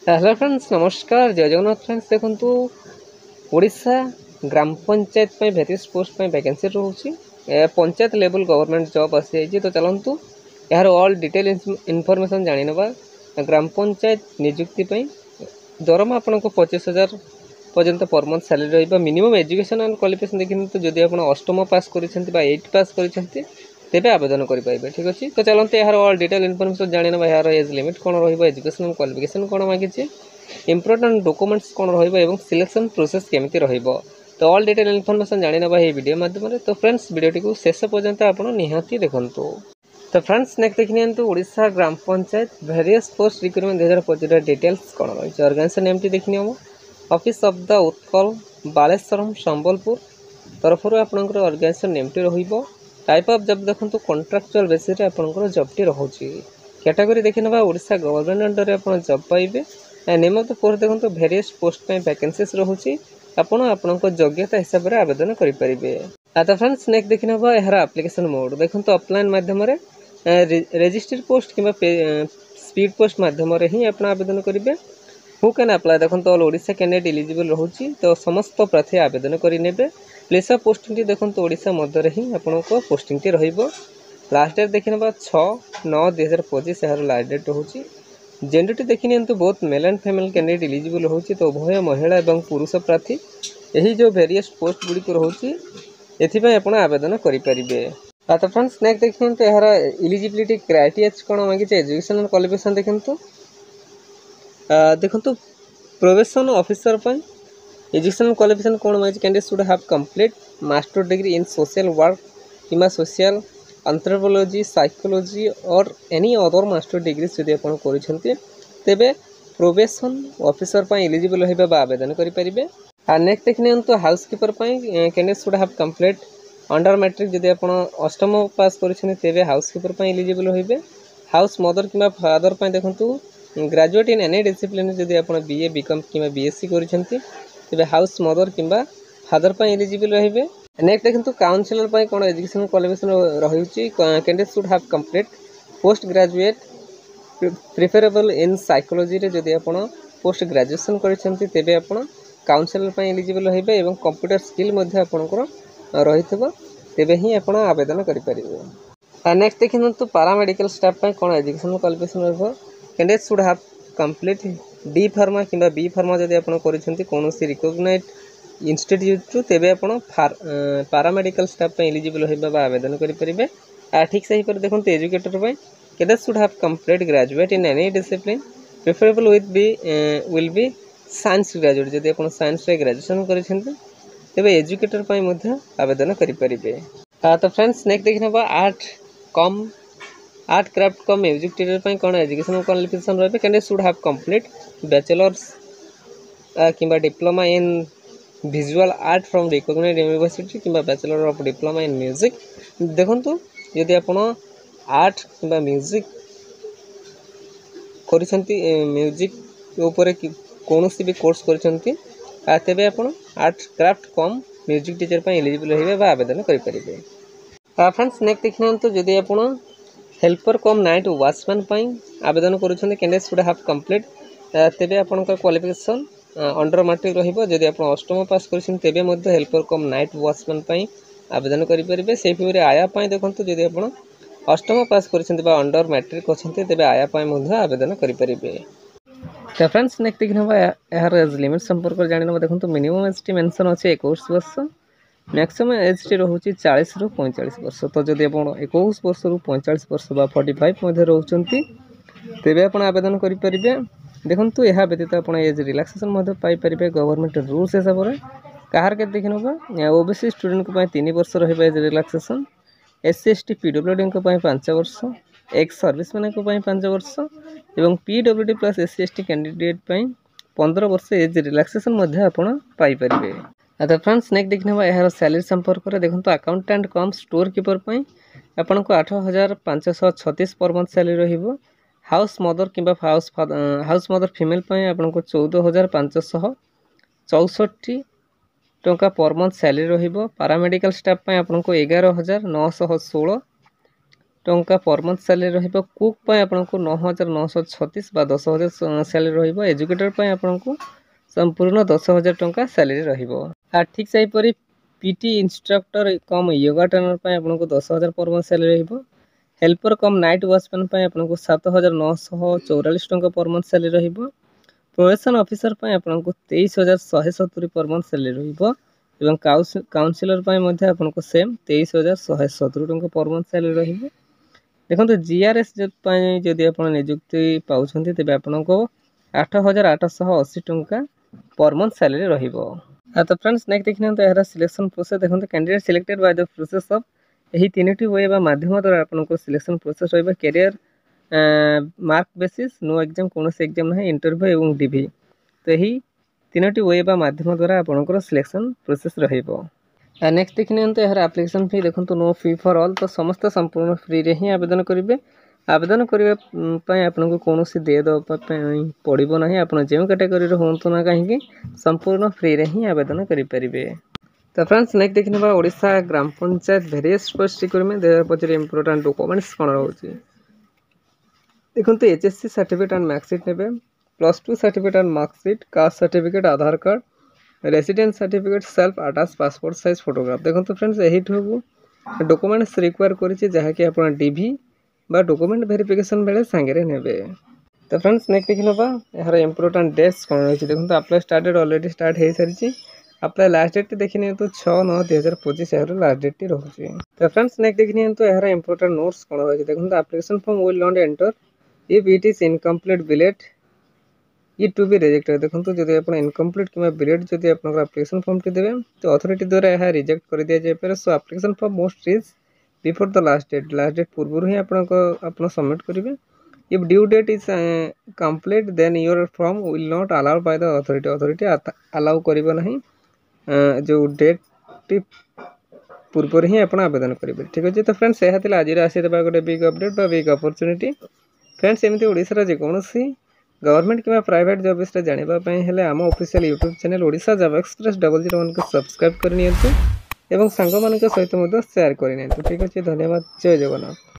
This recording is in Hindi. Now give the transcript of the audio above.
हेलो फ्रेंड्स नमस्कार जय जगन्नाथ फ्रेंड्स देखंतु ओडिशा ग्राम पंचायत पे भेरियस पोस्ट पे वैकेंसी रहउची पंचायत लेवल गवर्नमेंट जॉब आसी जाइए। तो चलतु यार ऑल डिटेल इनफॉरमेशन जानि नबा। ग्राम पंचायत नियुक्ति पे दरमा आपन को 25,000 पर्यंत पर मंथ सैलरी रहिबा। मिनिमम एजुकेशन एंड क्वालिफिकेशन देखिन तो जदि आपन अष्टम पास करिसेंती बा 8 पास करिसेंती तेबे आवेदन करि पाइबे। ठीक अछि। तो चलते यार ऑल डिटेल इनफॉरमेशन जानि नबा। यार एज लिमिट कोन रहिबा, एजुकेशन एंड क्वालिफिकेशन कोन मागिछि, इंपोर्टेंट डॉक्यूमेंट्स कोन रहिबा एवं सिलेक्शन प्रोसेस केमिति रहिबो। तो ऑल डिटेल इनफॉरमेशन जानि नबा हे वीडियो माध्यम। तो फ्रेंड्स वीडियो को शेष पर्यंत आपन निहाती देखंतु। तो फ्रेंड्स नेक्स्ट देखिनियंतु ओडिशा ग्राम panchayat various post recruitment 2025 details कोन रहिछ। ऑर्गेनाइजेशन नेम टी देखिनियमो ऑफिस ऑफ द उत्कल बालेश्वरम संबलपुर तरफरु आपनकर ऑर्गेनाइजेशन नेम टी रहिबो। टाइप ऑफ जॉब देखंतु कॉन्ट्रैक्चुअल बेसिस रे आपनकर जॉब टी रहउची। कैटेगरी देखिनबा ओडिशा गवर्नमेंट अंडर रे आपन जॉब पाइबे। नेम ऑफ द पोस्ट देखंतु वेरियस पोस्ट पे वैकेंसीज रहउची। आपन आपनकर योग्यता हिसाब रे आवेदन करि परिबे। तो फ्रेंड्स नेक्स्ट देखिनबा एहर एप्लीकेशन मोड देखंतु ऑफलाइन माध्यम रे रजिस्टर्ड पोस्ट किबा स्पीड पोस्ट माध्यम रे ही आपन आवेदन करिवे। हु कैन अप्लाई देखंतु ऑल ओडिशा कैंडिडेट एलिजिबल रहउची। तो समस्त प्रार्थी आवेदन करि नेबे। प्लेस ऑफ पोस्टिंग टी देखंतु ओडिशा मध्य रे ही आपन को पोस्टिंग टी रहिबो। लास्ट डेट देखिनबा 6/9/2025 एहर लास्ट डेट रहउची। जेंडर टी देखिनियंतु बहुत male and female candidate eligible रहउची। तो उभय महिला एवं पुरुष प्रार्थी एही जो वेरियस पोस्ट गुडी को रहउची एथि पय आपन आवेदन करि परिबे। तो फ्रेंड्स नेक्स्ट देखियंतु एहर एलिजिबिलिटी क्राइटेरिया कोन मांगी छै, एजुकेशन एंड क्वालिफिकेशन देखंतु देखंतु प्रोबेशन ऑफिसर पर एजुकेशन क्वालिफिकेशन कोन मांगी candidate should have complete master degree in social work किमा social anthropology psychology or any other master degree जदि आपन करिसेंती तेबे प्रोबेशन ऑफिसर पर एलिजिबल होइबा बा आवेदन करि परिबे। आ नेक्स्ट देखिनंतु हाउसकीपर पर candidate should have complete under matric जदि आपन अष्टम पास करिसेंती तेबे हाउसकीपर पर एलिजिबल होइबे। हाउस मदर किमा फादर पर देखंतु ग्रेजुएट इन एनी डिसिप्लिन जदि आपन बीए बीकॉम किमा बीएससी करिसेंती तेबे हाउस मदर किमा फादर पर एलिजिबल रहिबे। नेक्स्ट देखंतु काउंसिलर पर कोन एजुकेशन क्वालिफिकेशन रहिउची, candidate should have complete post graduate preferable in psychology रे जदि आपन पोस्ट ग्रेजुएशन करिसेंती तेबे आपन काउंसिलर पर एलिजिबल होइबे एवं कंप्यूटर स्किल मध्ये आपनकर रहितबो तेबे ही आपन आवेदन करि परिबे। नेक्स्ट देखिनंतु पैरामेडिकल स्टाफ पर कोन एजुकेशन क्वालिफिकेशन रहबो, candidate should have complete D pharma किबा बी फार्मा जदि आपन करिसेंती कोनोसी रिकॉग्नाइज्ड इंस्टीट्यूट रु तेबे आपन पैरामेडिकल स्टाफ पे एलिजिबल होइबा बा आवेदन करि परिबे। ठीक सही पर देखंतु एजुकेटर पे candidate should have complete graduate in any discipline preferable will be science graduate जदि आपन साइंस रे ग्रेजुएशन करिसेंती तेबे एजुकेटर पे मध्ये आवेदन करि परिबे। तो फ्रेंड्स नेक्स्ट देखिनबा art craft cum music teacher पे कोन एजुकेशन क्वालिफिकेशन रहबे, candidate should have complete bachelors किबा diploma in visual art from recognized university किबा bachelor of diploma in music. देखंतु यदि आपण आर्ट किबा म्यूजिक करिसेंती म्यूजिक ऊपर कोनोसी भी कोर्स करिसेंती तेबे आपण art craft cum music teacher पे एलिजिबल होइबे बा आवेदन करि परिबे। फ्रेंड्स नेक्स्ट देखिनंतु जदि आपण हेल्पर कम नाइट वॉचमैन पे आवेदन करूछन कैंडिडेट शुड हैव कंप्लीट तेबे आपनकर क्वालिफिकेशन अंडर मैट्रिक रहिबो। जदि आपण अष्टम पास करिसन तेबे मध्ये हेल्पर कम नाइट वॉचमैन पे आवेदन करि परिबे। सेहि फिरे आया पे देखंतु जदि आपण अष्टम पास करिसन बा अंडर मैट्रिक अछंती तेबे आया पे मध्ये आवेदन करि परिबे। तो फ्रेंड्स नेक्स्ट देखिनबा एहर एज लिमिट संपर्क जानिनबा। देखंतु मिनिमम एज टी मेंशन अछि 21 वर्ष, मैक्सिमम एज टी रहउची 40 रु 45 वर्ष। तो जदि आपण 21 वर्ष रु 45 वर्ष बा 45 मध्ये रहउचंती तेबे आपण आवेदन करि परिबे। देखंतु एहा व्यतीत आपण एज रिलैक्सेशन मध्ये पाई परिबे गवर्नमेंट रूल्स हिसाब रे। काहर के देखिनबा ओबीसी स्टूडेंट को पय 3 वर्ष रहबे age relaxation, SC ST PWD को पय 5 वर्ष, एक्स सर्विस मैन को पय 5 वर्ष एवं PWD plus SC ST candidate पय 15 वर्ष एज रिलैक्सेशन मध्ये आपण पाई परिबे। तो फ्रेंड्स नेक्स्ट देखिनबा एहार सैलरी संपर्क रे। देखंतु अकाउंटेंट कम स्टोर कीपर पय आपन को 8,536 पर मंथ सैलरी रहिबो। हाउस मदर किबा हाउस मदर फीमेल पय आपन को 14,564 टंका पर मंथ सैलरी रहिबो। पैरामेडिकल स्टाफ पय आपन को 11,916 टंका पर मंथ सैलरी रहिबो। कुक पय आपनको 9936 बा 10000 सैलरी रहिबो। एजुकेटर पय आपनको संपूर्ण 10000 टंका सैलरी रहिबो। आ ठीक सही परी पीटी इंस्ट्रक्टर कम योगा ट्रेनर पय आपनको 10000 पर मंथ सैलरी रहिबो। हेल्पर कम नाइट वॉचमैन पय आपनको 7944 टंका पर मंथ सैलरी रहिबो। प्रोबेशन ऑफिसर पय आपनको 23170 पर मंथ सैलरी रहिबो। एवं काउंसिलर पय मध्ये आपनको सेम 23170 टंका पर मंथ सैलरी रहिबो। देखो जीआरएस जदि आप नियुक्ति पाँच तेज आपको 8880 टंका पर मंथ सैलरी रहिबो। तो फ्रेंड्स नेक्स्ट देखिए तो यार सिलेक्शन प्रोसेस देखो candidate selected by the process of यही तीनोटी वे बा माध्यम द्वारा आपको सिलेक्शन प्रोसेस रहिबा। Career mark basis no exam कौन एग्जाम ना इंटरव्यू और डीवी तो यही तीनोटी वे बा माध्यम द्वारा आपंकर सिलेक्शन प्रोसेस रहिबो। नेक्स्ट देखिए तो यार एप्लिकेशन फी देखो नो फी फॉर ऑल तो समस्त संपूर्ण फ्री रे ही आवेदन करेंगे। आवेदन करने आपको कौन दे देवाई पड़ो ना आप जो कैटेगरी हूँ ना कहीं संपूर्ण फ्री रे ही आवेदन करेंगे। तो फ्रेंड्स नेक्स्ट देखने ओडिशा ग्राम पंचायत वेरियस पोस्ट रिक्वायरमेंट पचर इंपोर्टेंट डॉक्यूमेंट्स कौन रोचे देखो एचएससी सर्टिफिकेट एंड मार्कशीट ने +2 certificate and marksheet caste certificate Aadhaar card residence certificate self attach passport size photograph देखो फ्रेंड्स यही डॉक्यूमेंट्स रिक्वायर करी आप डीवी बा डॉक्यूमेंट वेरिफिकेशन बेले सांगे नेबे। तो फ्रेंड्स नेक्स्ट देखी ना यार इंपोर्टेंट डेट्स कौन रही देखो अप्लाई स्टार्टेड ऑलरेडी स्टार्ट हो सारी। अप्लाई लास्ट डेट देखिए तो 6/9/2025 यार लास्ट डेट रोचे। तो फ्रेंड्स नेक्स्ट देखिए तो यार इंपोर्टेंट नोट्स कौन रही देखो application form will not enter if it is incomplete billet it to be rejected देखो जब आप इनकम्प्लीट कि बिलेट जब आप एप्लिकेशन फॉर्म टी देवे तो अथॉरिटी द्वारा यह रिजेक्ट कर दिया जाए। So application form most is before the last date पूर्व ही आप सबमिट करेंगे। If due date is complete then your form will not allowed by the authority allow करिबो नहीं जो डेट पूर्व ही आप आवेदन करेंगे। ठीक अच्छे तो फ्रेंड्स यह आज आसीदा गोटे बिग अपडेट बा बिग अपॉर्चुनिटी। फ्रेंड्स एमती ओडिशा जेकोसी गवर्नमेंट कि प्राइवेट जॉब विषय जानापी आम official YouTube channel Odisha job express 001 को सब्सक्राइब करनी एवं सांग मान सहित शेयर करनी। ठीक अच्छे धन्यवाद। जय जगन्नाथ।